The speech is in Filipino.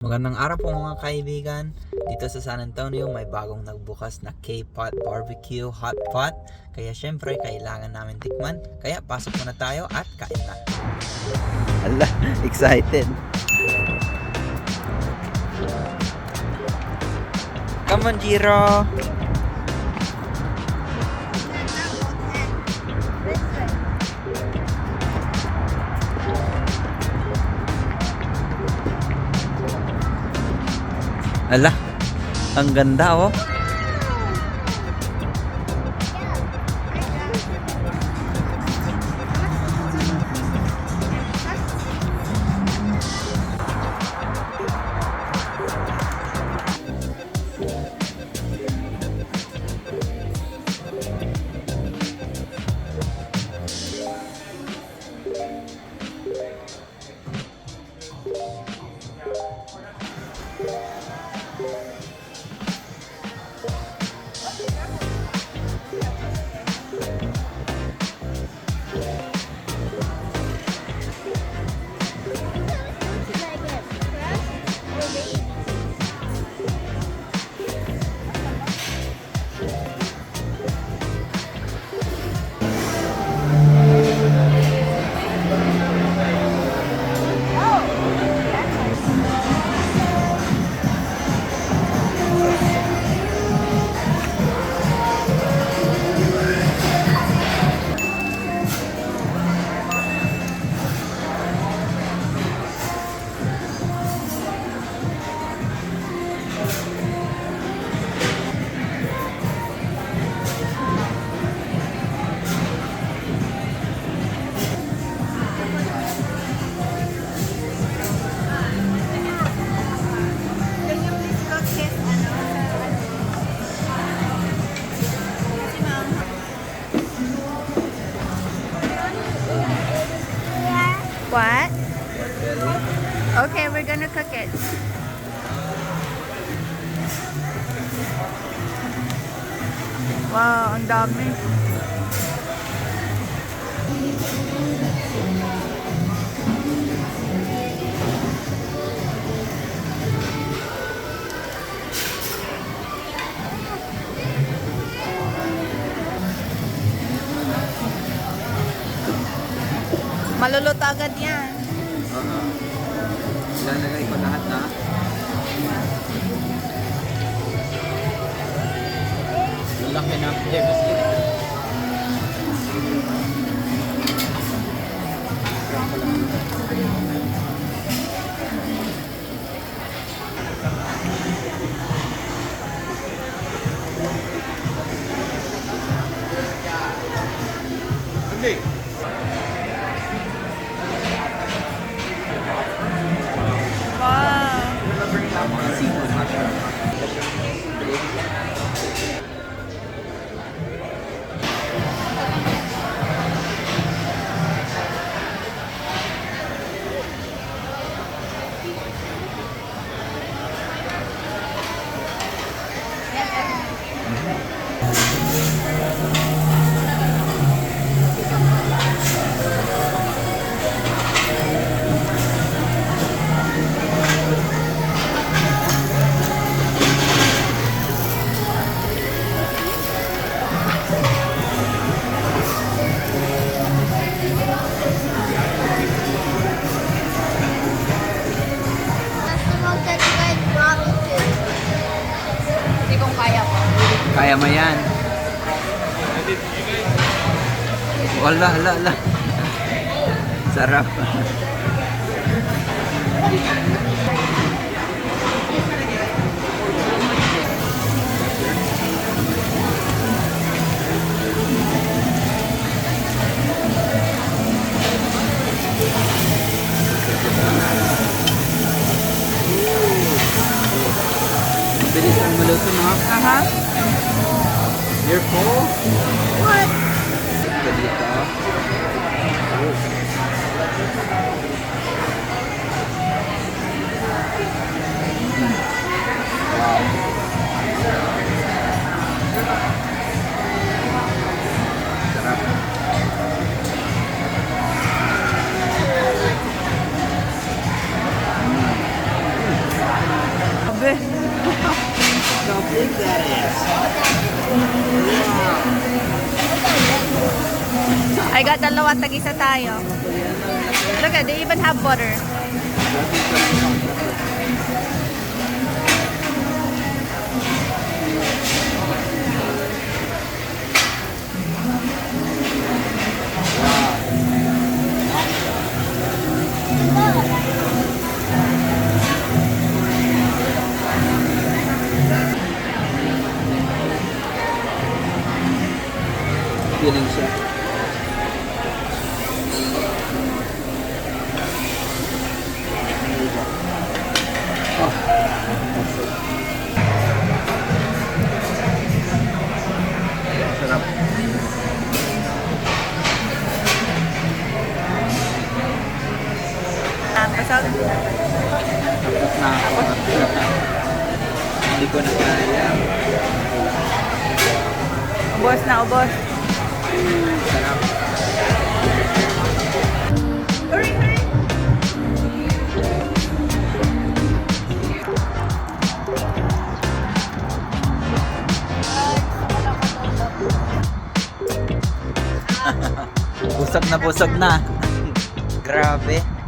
Magandang araw po mga kaibigan. Dito sa San Antonio may bagong nagbukas na K-Pot Barbecue Hot Pot. Kaya syempre kailangan namin tikman. Kaya pasok muna tayo at kain na. Ala, excited. Come on, Jiro. Ala, ang ganda oh. What? Okay, we're gonna cook it. Wow, ang dami. Maluluto agad yan. Ilalagay ko lahat na. Laki na biscuit. Hindi kong kaya po. Kaya mo yan. Wala, ala. Sarap. Bilis ang maluto no? Aha. You're full? What? Ito dito. Sarap. big that is. I got dalawa, tag-isa tayo. Look at, they even have butter. Feeling siya. Sarap. Tapos, Tapos na ako. Hindi ko na kaya. ubos na ubos. Sarap. Busog na busog na. Grabe.